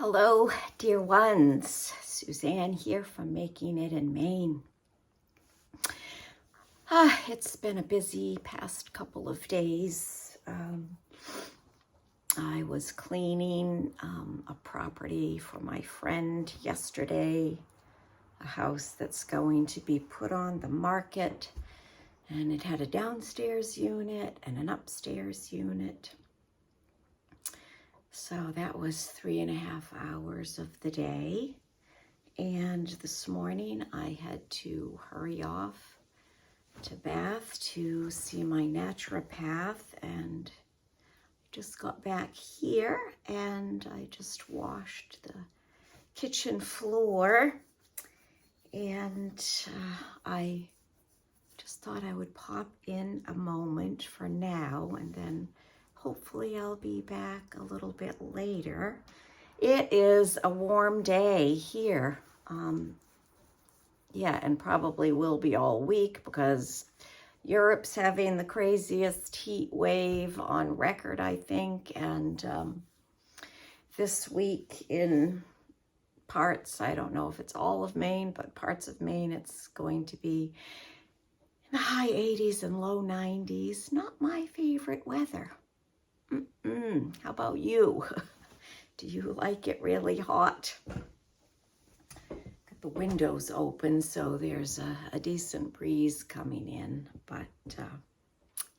Hello, dear ones. Suzanne here from Making It in Maine. It's been a busy past couple of days. I was cleaning a property for my friend yesterday, a house that's going to be put on the market, and it had a downstairs unit and an upstairs unit. So that was 3.5 hours of the day. And this morning I had to hurry off to Bath to see my naturopath, and just got back here and I just washed the kitchen floor, and I just thought I would pop in a moment for now, and then hopefully I'll be back a little bit later. It is a warm day here. Yeah, and probably will be all week because Europe's having the craziest heat wave on record, I think. And this week in parts, I don't know if it's all of Maine, but parts of Maine, it's going to be in the high 80s and low 90s. Not my favorite weather. How about you? Do you like it really hot? Got the windows open, so there's a decent breeze coming in, but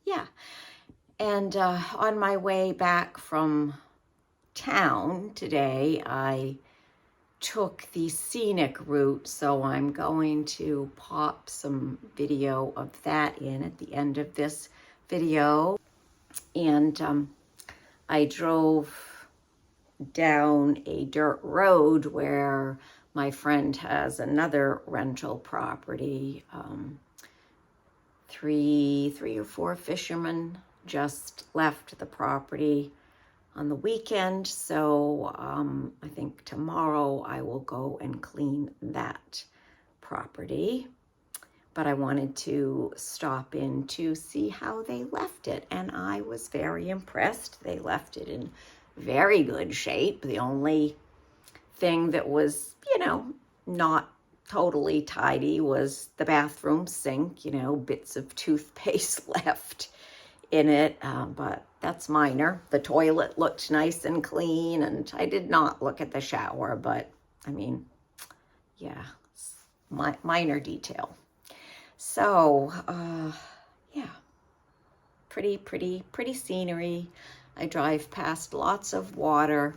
yeah. And on my way back from town today, I took the scenic route, so I'm going to pop some video of that in at the end of this video. And I drove down a dirt road where my friend has another rental property. Three or four fishermen just left the property on the weekend, so I think tomorrow I will go and clean that property. But I wanted to stop in to see how they left it, and I was very impressed. They left it in very good shape. The only thing that was, not totally tidy was the bathroom sink, bits of toothpaste left in it, but that's minor. The toilet looked nice and clean, and I did not look at the shower, but I mean, yeah, minor detail. So, yeah, pretty scenery. I drive past lots of water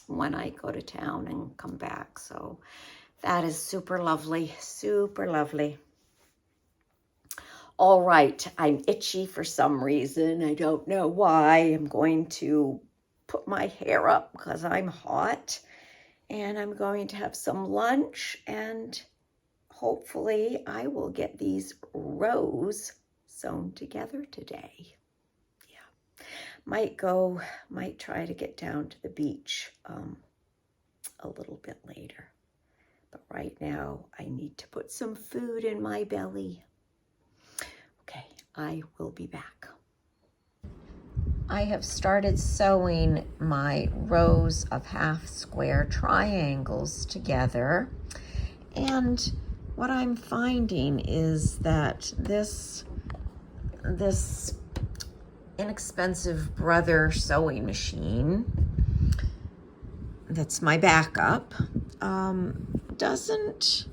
when I go to town and come back. So that is super lovely, super lovely. All right, I'm itchy for some reason. I don't know why. I'm going to put my hair up because I'm hot, and I'm going to have some lunch, and hopefully I will get these rows sewn together today. Yeah, might try to get down to the beach a little bit later. But right now I need to put some food in my belly. Okay, I will be back. I have started sewing my rows of half square triangles together, and what I'm finding is that this inexpensive Brother sewing machine that's my backup doesn't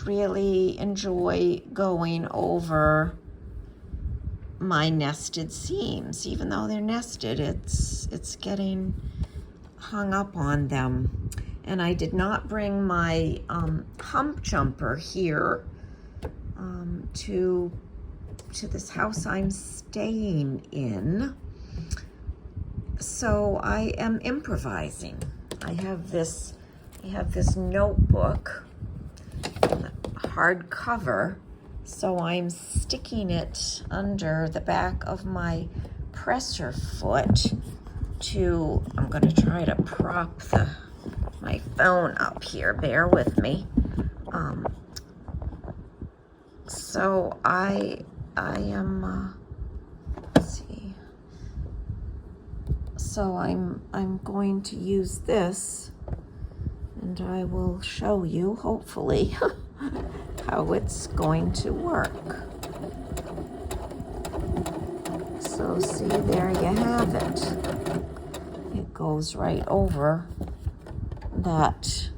really enjoy going over my nested seams. Even though they're nested, it's getting hung up on them. And I did not bring my hump jumper here to this house I'm staying in. So I am improvising. I have this notebook, hardcover, so I'm sticking it under the back of my presser foot I'm going to try to prop my phone up here. Bear with me. So I am, let's see, So I'm going to use this, and I will show you, hopefully, how it's going to work. So see, there you have it. It goes right over that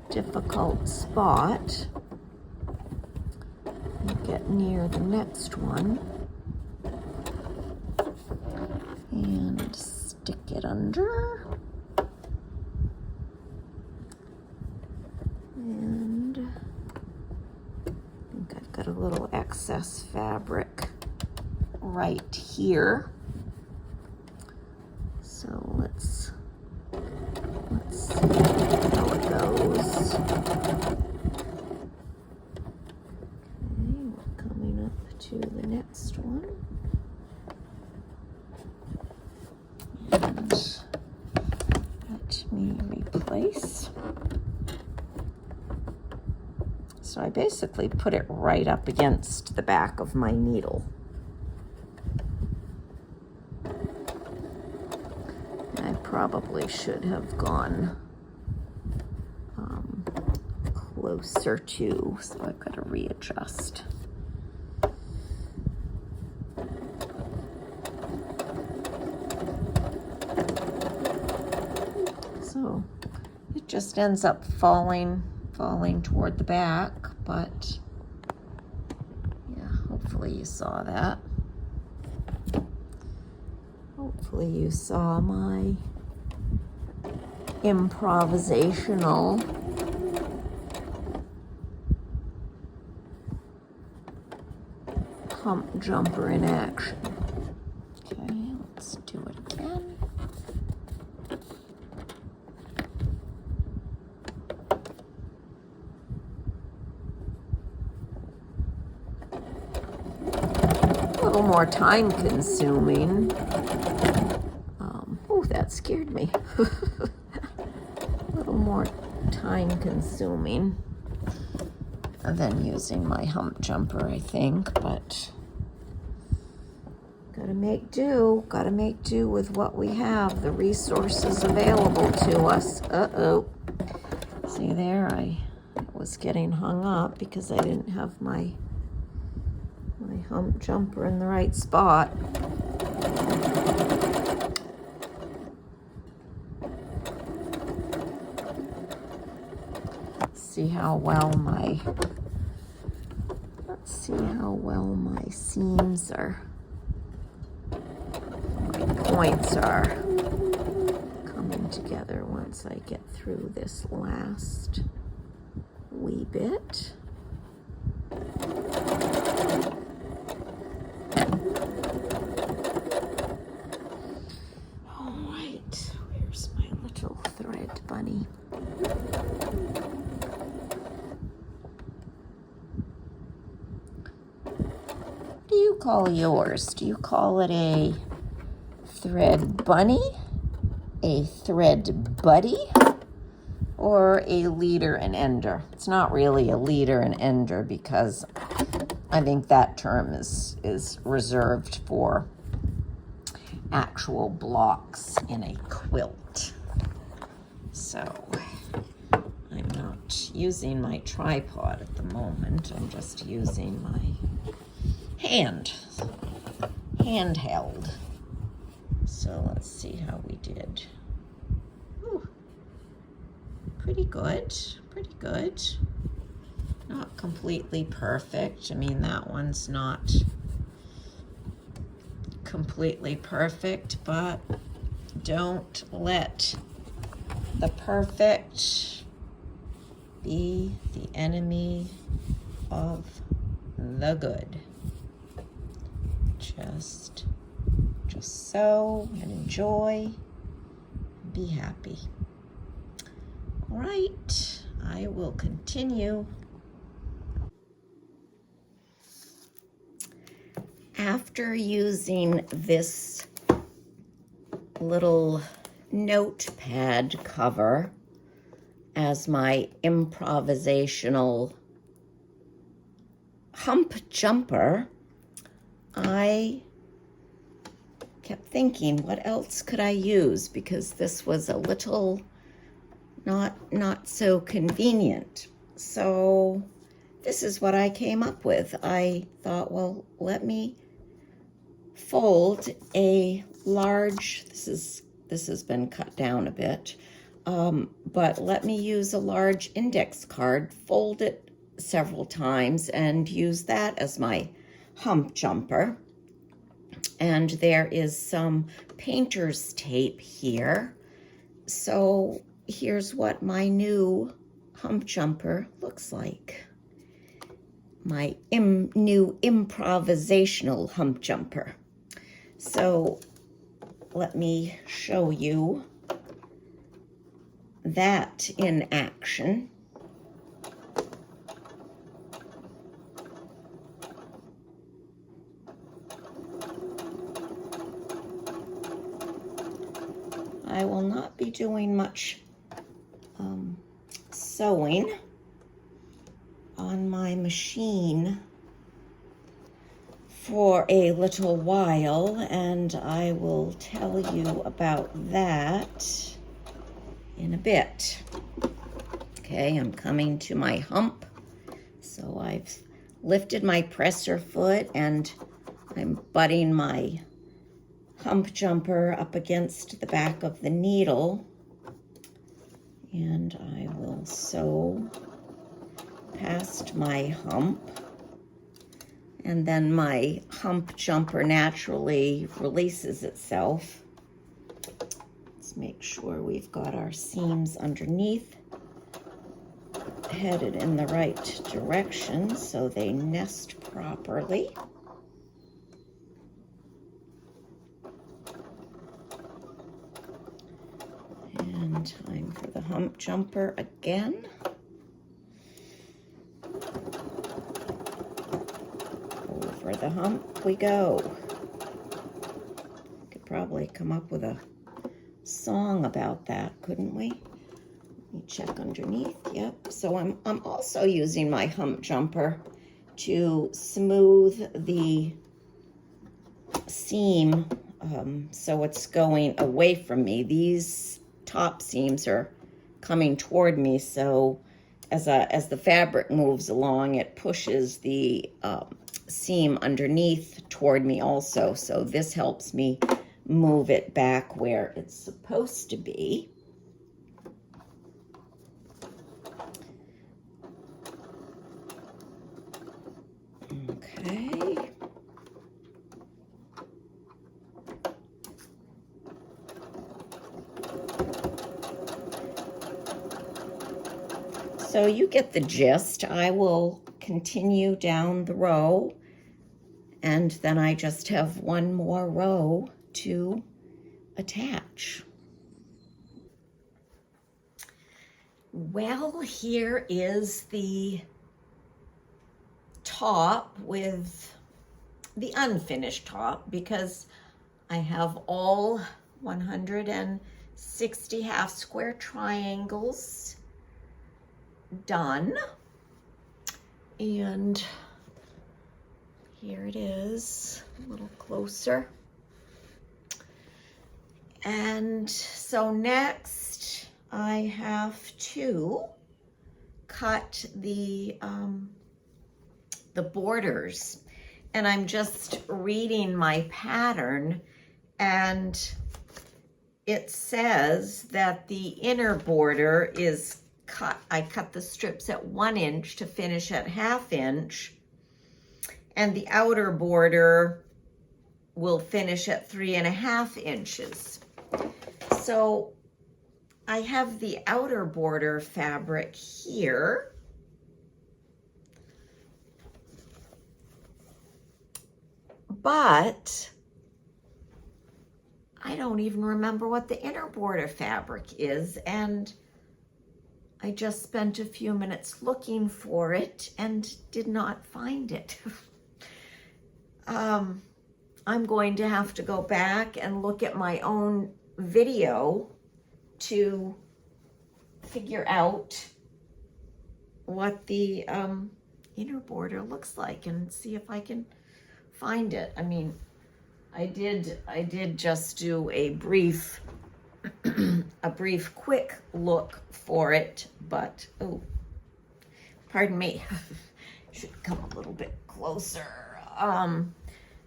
difficult spot. Get near the next one and stick it under. And I think I've got a little excess fabric right here. So let's see how it goes. Okay, we're coming up to the next one. And let me replace. So I basically put it right up against the back of my needle. I probably should have gone closer to, so I've got to readjust. So it just ends up falling toward the back, but yeah, hopefully you saw that. Hopefully you saw my improvisational hump jumper in action. Okay, let's do it again. A little more time consuming. Oh, that scared me. A little more time consuming than using my hump jumper, I think, but gotta make do with what we have, the resources available to us. Uh-oh. See there, I was getting hung up because I didn't have my hump jumper in the right spot. Let's see how well my seams are, my points are coming together once I get through this last wee bit. All right, where's my little thread bunny? What do you call yours? Do you call it a thread bunny, a thread buddy, or a leader and ender? It's not really a leader and ender because I think that term is reserved for actual blocks in a quilt. So I'm not using my tripod at the moment. I'm just using my handheld. So let's see how we did. Ooh, pretty good. Not completely perfect. I mean, that one's not completely perfect, but don't let the perfect be the enemy of the good. Just sew and enjoy and be happy. All right, I will continue. After using this little notepad cover as my improvisational hump jumper, I kept thinking, what else could I use? Because this was a little not so convenient. So this is what I came up with. I thought, well, let me fold a large, this has been cut down a bit, but let me use a large index card, fold it several times, and use that as my hump jumper. And there is some painter's tape here. So here's what my new hump jumper looks like. My new improvisational hump jumper. So let me show you that in action. I will not be doing much sewing on my machine for a little while, and I will tell you about that in a bit. Okay, I'm coming to my hump. So I've lifted my presser foot and I'm butting my hump jumper up against the back of the needle, and I will sew past my hump, and then my hump jumper naturally releases itself. Let's make sure we've got our seams underneath headed in the right direction so they nest properly. And time for the hump jumper again. Over the hump we go. Could probably come up with a song about that, couldn't we? Let me check underneath. Yep. So I'm also using my hump jumper to smooth the seam so it's going away from me. These top seams are coming toward me, so as the fabric moves along, it pushes the seam underneath toward me also. So this helps me move it back where it's supposed to be. Okay. So you get the gist. I will continue down the row, and then I just have one more row to attach. Well, here is the top with the unfinished top, because I have all 160 half square triangles done, and here it is a little closer. And so next I have to cut the borders, and I'm just reading my pattern, and it says that the inner border is cut. I cut the strips at 1 inch to finish at 1/2 inch, and the outer border will finish at 3.5 inches. So I have the outer border fabric here. But I don't even remember what the inner border fabric is, and I just spent a few minutes looking for it and did not find it. I'm going to have to go back and look at my own video to figure out what the inner border looks like and see if I can find it. I mean, I did just do a brief quick look for it, but oh, pardon me. Should come a little bit closer.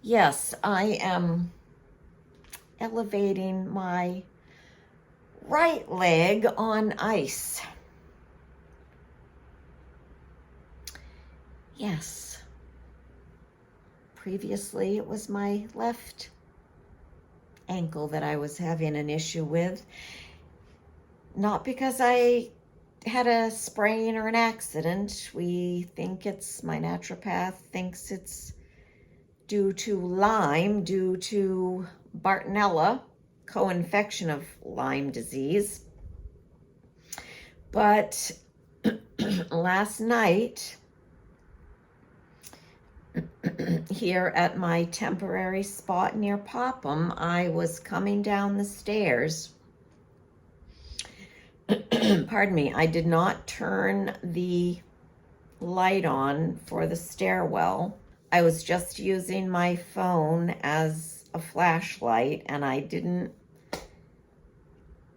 Yes, I am elevating my right leg on ice. Yes. Previously, it was my left ankle that I was having an issue with. Not because I had a sprain or an accident. My naturopath thinks it's due to Lyme, due to Bartonella, co-infection of Lyme disease. But last night, here at my temporary spot near Popham, I was coming down the stairs. Pardon me, I did not turn the light on for the stairwell. I was just using my phone as a flashlight, and I didn't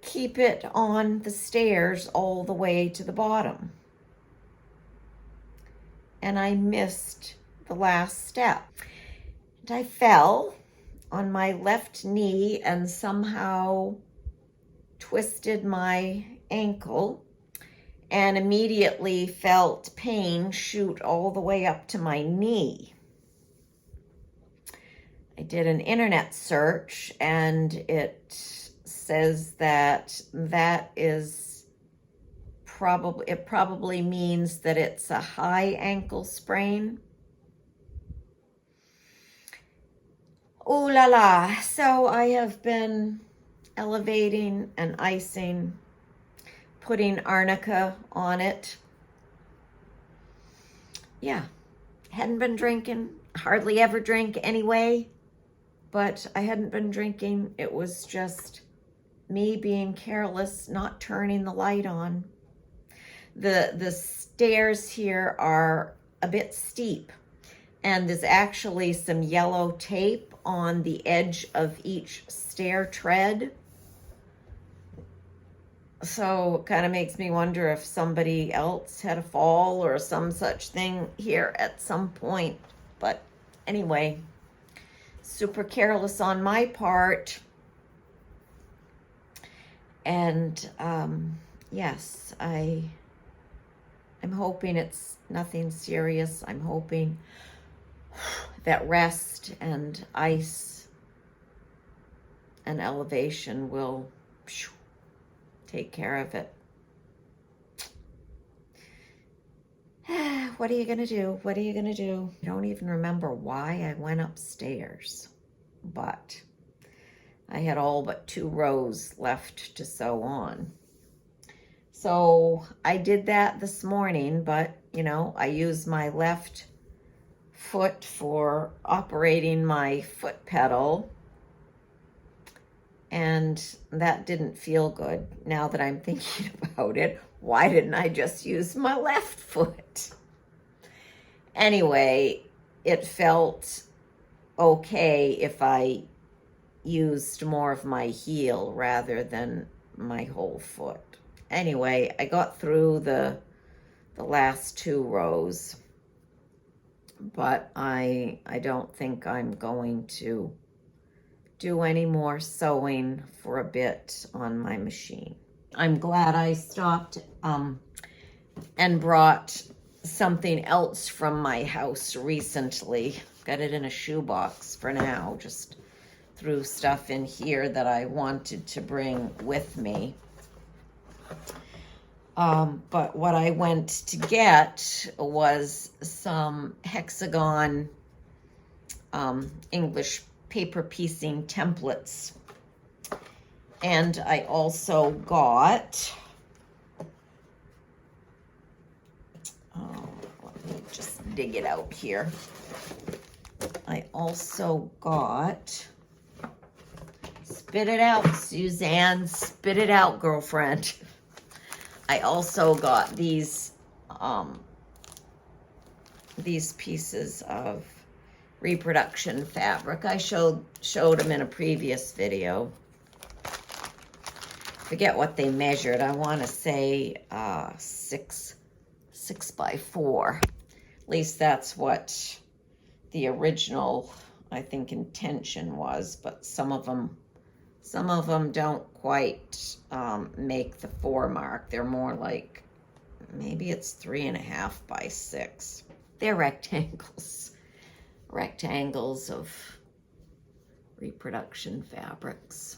keep it on the stairs all the way to the bottom. And I missed the last step. And I fell on my left knee and somehow twisted my ankle and immediately felt pain shoot all the way up to my knee. I did an internet search and it says that is probably means that it's a high ankle sprain. Ooh la la. So I have been elevating and icing, putting arnica on it. Yeah, hadn't been drinking, hardly ever drink anyway, but I hadn't been drinking. It was just me being careless, not turning the light on. The stairs here are a bit steep, and there's actually some yellow tape on the edge of each stair tread. So it kind of makes me wonder if somebody else had a fall or some such thing here at some point. But anyway, super careless on my part. And yes, I'm hoping it's nothing serious. I'm hoping that rest and ice and elevation will take care of it. What are you gonna do? What are you gonna do? I don't even remember why I went upstairs, but I had all but 2 rows left to sew on. So I did that this morning, but I used my left foot for operating my foot pedal, and that didn't feel good. Now that I'm thinking about it, why didn't I just use my left foot? Anyway, it felt okay if I used more of my heel rather than my whole foot. Anyway, I got through the last 2 rows, but I don't think I'm going to do any more sewing for a bit on my machine. I'm glad I stopped and brought something else from my house recently. Got it in a shoebox for now, just threw stuff in here that I wanted to bring with me. But what I went to get was some hexagon English paper piecing templates. And I also got, let me just dig it out here. I also got, spit it out, Suzanne, spit it out, girlfriend. I also got these pieces of reproduction fabric. I showed them in a previous video. Forget what they measured. I want to say 6 by 4. At least that's what the original, I think, intention was. But some of them don't quite make the 4 mark. They're more like, maybe it's 3.5 by 6. They're rectangles of reproduction fabrics.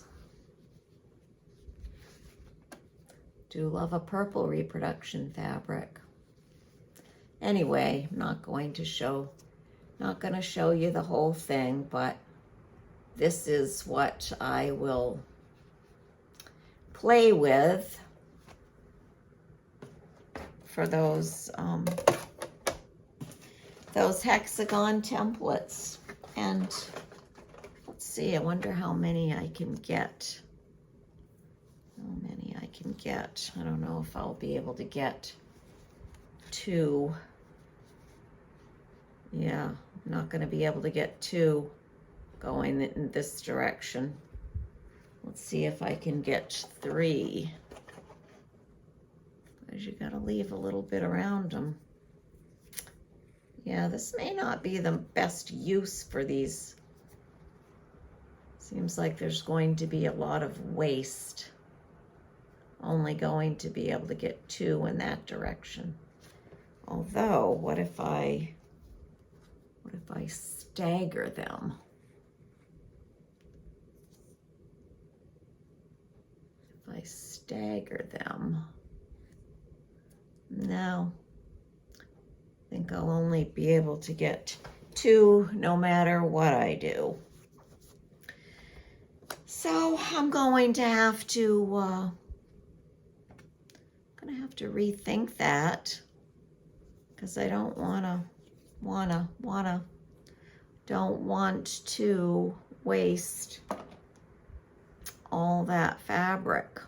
Do love a purple reproduction fabric. Anyway, I'm not going to show you the whole thing, but this is what I will play with for those hexagon templates. And let's see, I wonder how many I can get. I don't know if I'll be able to get 2. Yeah, I'm not going to be able to get 2 going in this direction. Let's see if I can get 3. Because you got to leave a little bit around them. Yeah, this may not be the best use for these. Seems like there's going to be a lot of waste. Only going to be able to get 2 in that direction. Although, what if I stagger them? If I stagger them, no. I think I'll only be able to get 2 no matter what I do. So I'm going to have to rethink that, because I don't want to waste all that fabric.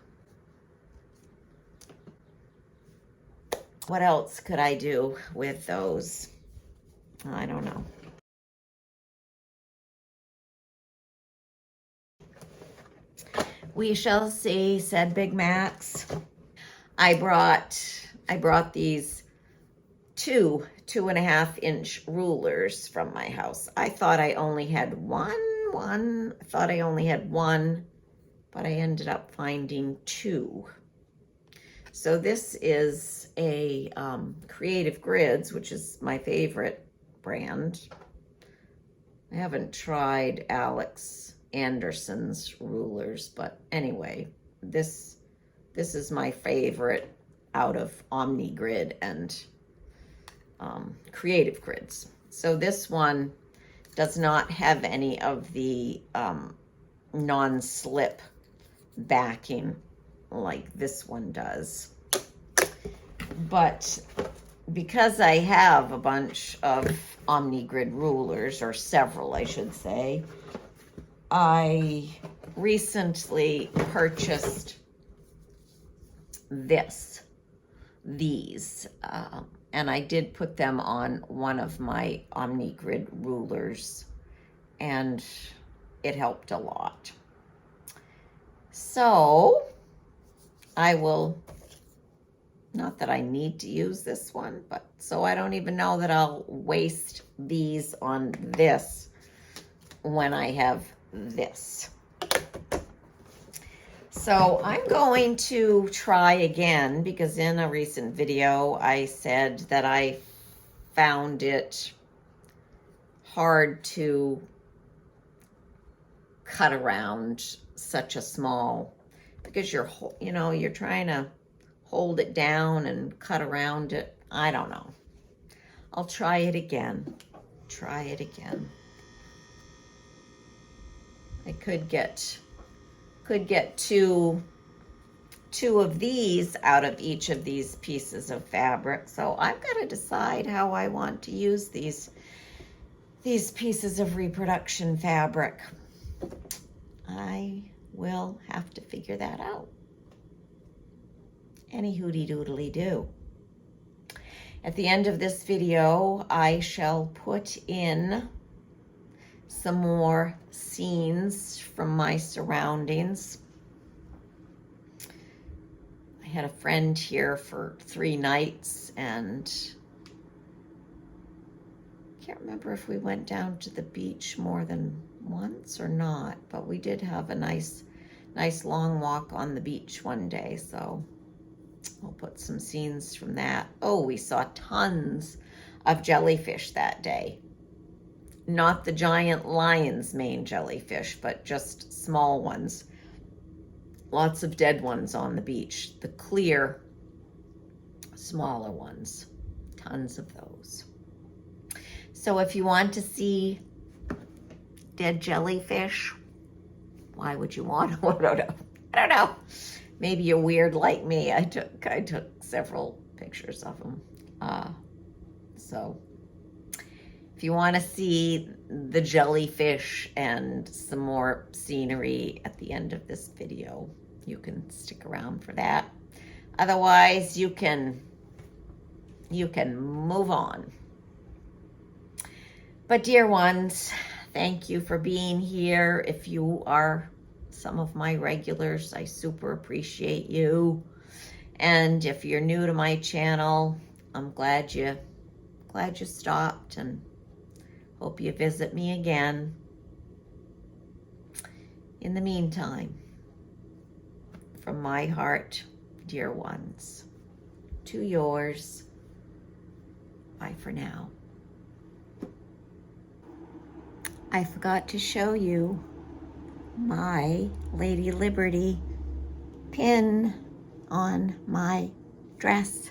What else could I do with those? I don't know. We shall see, said Big Max. I brought these 2.5-inch rulers from my house. I thought I only had one, but I ended up finding 2. So this is a Creative Grids, which is my favorite brand. I haven't tried Alex Anderson's rulers, but anyway, this is my favorite out of OmniGrid and Creative Grids. So this one does not have any of the non-slip backing like this one does. But because I have a bunch of OmniGrid rulers, or several I should say, I recently purchased these, and I did put them on one of my OmniGrid rulers, and it helped a lot. So I will, not that I need to use this one, but so I don't even know that I'll waste these on this when I have this. So I'm going to try again, because in a recent video I said that I found it hard to cut around such a small, because you're trying to hold it down and cut around it. I don't know. I'll try it again. I could get 2 of these out of each of these pieces of fabric. So I've got to decide how I want to use these pieces of reproduction fabric. I will have to figure that out. Any hooty doodly do. At the end of this video, I shall put in some more scenes from my surroundings. I had a friend here for 3 nights, and I can't remember if we went down to the beach more than once or not, but we did have a nice long walk on the beach one day, so I'll put some scenes from that. Oh, we saw tons of jellyfish that day. Not the giant lion's mane jellyfish, but just small ones. Lots of dead ones on the beach. The clear, smaller ones. Tons of those. So if you want to see dead jellyfish, why would you want to? I don't know. Maybe you're weird like me. I took several pictures of them. So if you want to see the jellyfish and some more scenery at the end of this video, you can stick around for that. Otherwise, you can move on. But dear ones, thank you for being here. If you are some of my regulars, I super appreciate you. And if you're new to my channel, I'm glad you stopped, and hope you visit me again. In the meantime, from my heart, dear ones, to yours, bye for now. I forgot to show you my Lady Liberty pin on my dress.